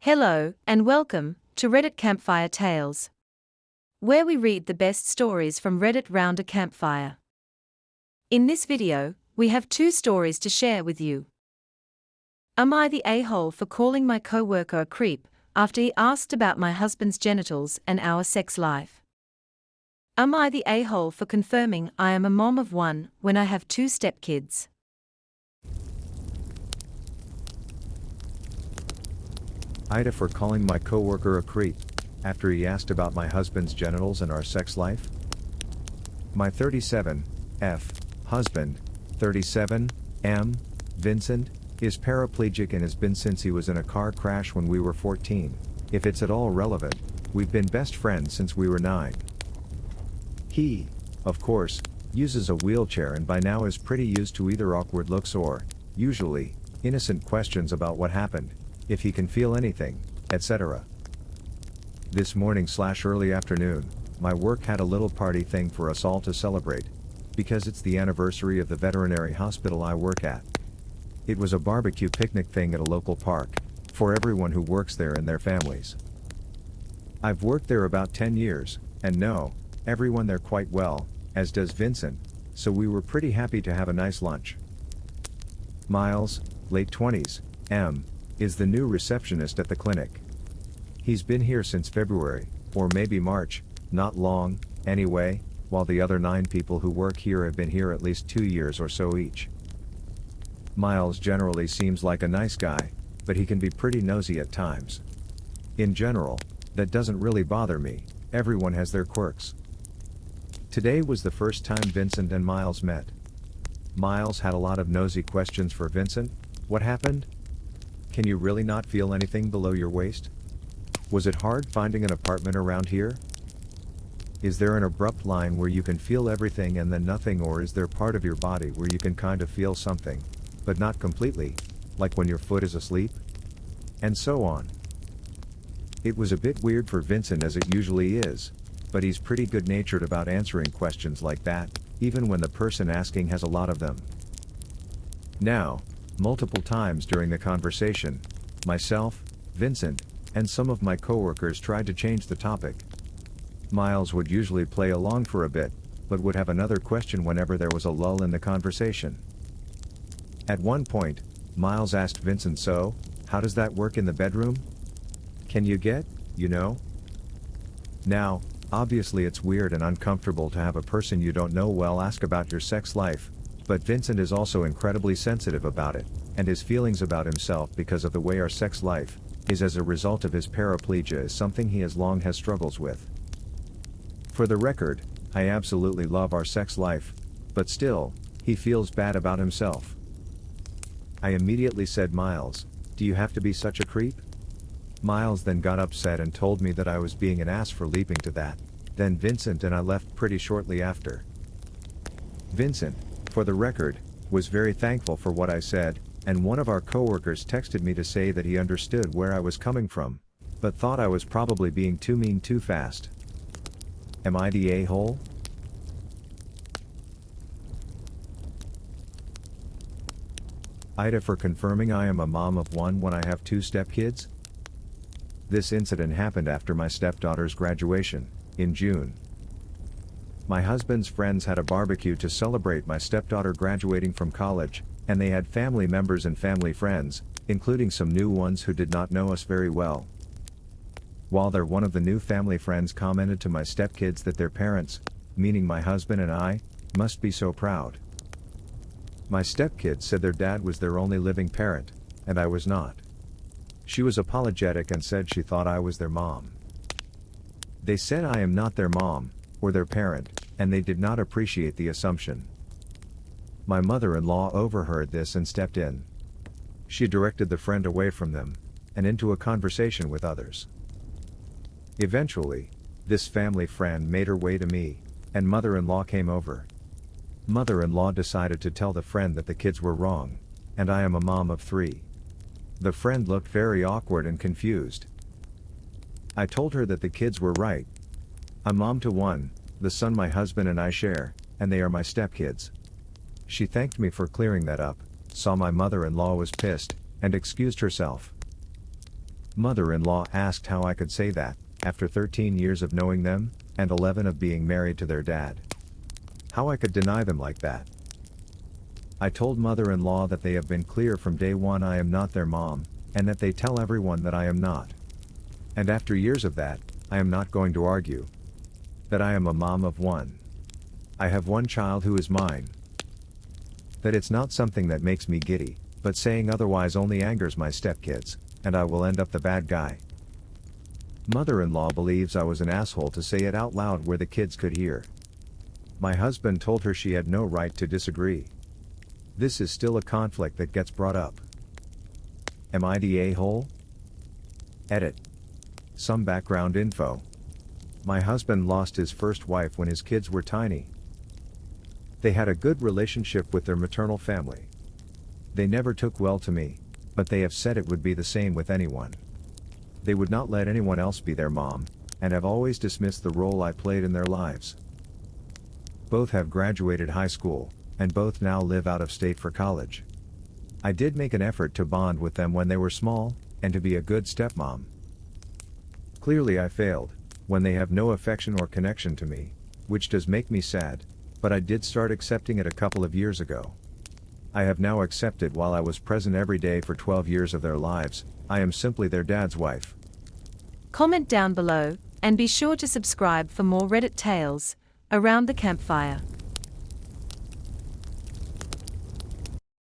Hello, and welcome to Reddit Campfire Tales, where we read the best stories from Reddit round a campfire. In this video, we have two stories to share with you. Am I the a-hole for calling my coworker a creep after he asked about my husband's genitals and our sex life? Am I the a-hole for confirming I am a mom of one when I have two stepkids? AITA for calling my coworker a creep after he asked about my husband's genitals and our sex life. My 37F husband, 37M Vincent, is paraplegic and has been since he was in a car crash when we were 14. If it's at all relevant, we've been best friends since we were 9. He, of course, uses a wheelchair and by now is pretty used to either awkward looks or, usually, innocent questions about what happened, if he can feel anything, etc. This morning/early afternoon, my work had a little party thing for us all to celebrate, because it's the anniversary of the veterinary hospital I work at. It was a barbecue picnic thing at a local park, for everyone who works there and their families. I've worked there about 10 years, and know everyone there quite well, as does Vincent, so we were pretty happy to have a nice lunch. Miles, late 20s, M, is the new receptionist at the clinic. He's been here since February, or maybe March, not long, anyway, while the other 9 people who work here have been here at least 2 years or so each. Miles generally seems like a nice guy, but he can be pretty nosy at times. In general, that doesn't really bother me, everyone has their quirks. Today was the first time Vincent and Miles met. Miles had a lot of nosy questions for Vincent. What happened? Can you really not feel anything below your waist? Was it hard finding an apartment around here? Is there an abrupt line where you can feel everything and then nothing, or is there part of your body where you can kind of feel something, but not completely, like when your foot is asleep? And so on. It was a bit weird for Vincent, as it usually is, but he's pretty good-natured about answering questions like that, even when the person asking has a lot of them. Now, multiple times during the conversation, myself, Vincent, and some of my coworkers tried to change the topic. Miles would usually play along for a bit, but would have another question whenever there was a lull in the conversation. At one point, Miles asked Vincent, "So, how does that work in the bedroom? Can you get, you know?" Now, obviously it's weird and uncomfortable to have a person you don't know well ask about your sex life, but Vincent is also incredibly sensitive about it, and his feelings about himself because of the way our sex life is as a result of his paraplegia is something he has long had struggles with. For the record, I absolutely love our sex life, but still, he feels bad about himself. I immediately said, "Miles, do you have to be such a creep?" Miles then got upset and told me that I was being an ass for leaping to that. Then Vincent and I left pretty shortly after. Vincent, for the record, was very thankful for what I said, and one of our coworkers texted me to say that he understood where I was coming from, but thought I was probably being too mean too fast. Am I the a-hole? AITA for confirming I am a mom of one when I have 2 stepkids. This incident happened after my stepdaughter's graduation, in June. My husband's friends had a barbecue to celebrate my stepdaughter graduating from college, and they had family members and family friends, including some new ones who did not know us very well. While there, one of the new family friends commented to my stepkids that their parents, meaning my husband and I, must be so proud. My stepkids said their dad was their only living parent, and I was not. She was apologetic and said she thought I was their mom. They said I am not their mom, or their parent, and they did not appreciate the assumption. My mother-in-law overheard this and stepped in. She directed the friend away from them, and into a conversation with others. Eventually, this family friend made her way to me, and mother-in-law came over. Mother-in-law decided to tell the friend that the kids were wrong, and I am a mom of 3. The friend looked very awkward and confused. I told her that the kids were right. I'm mom to one, the son my husband and I share, and they are my stepkids. She thanked me for clearing that up, saw my mother-in-law was pissed, and excused herself. Mother-in-law asked how I could say that, after 13 years of knowing them, and 11 of being married to their dad. How I could deny them like that. I told mother-in-law that they have been clear from day one I am not their mom, and that they tell everyone that I am not. And after years of that, I am not going to argue. That I am a mom of one. I have one child who is mine. That it's not something that makes me giddy, but saying otherwise only angers my stepkids, and I will end up the bad guy. Mother-in-law believes I was an asshole to say it out loud where the kids could hear. My husband told her she had no right to disagree. This is still a conflict that gets brought up. Am I the a-hole? Edit. Some background info. My husband lost his first wife when his kids were tiny. They had a good relationship with their maternal family. They never took well to me, but they have said it would be the same with anyone. They would not let anyone else be their mom, and have always dismissed the role I played in their lives. Both have graduated high school, and both now live out of state for college. I did make an effort to bond with them when they were small, and to be a good stepmom. Clearly I failed, when they have no affection or connection to me, which does make me sad, but I did start accepting it a couple of years ago. I have now accepted while I was present every day for 12 years of their lives, I am simply their dad's wife. Comment down below, and be sure to subscribe for more Reddit tales around the campfire.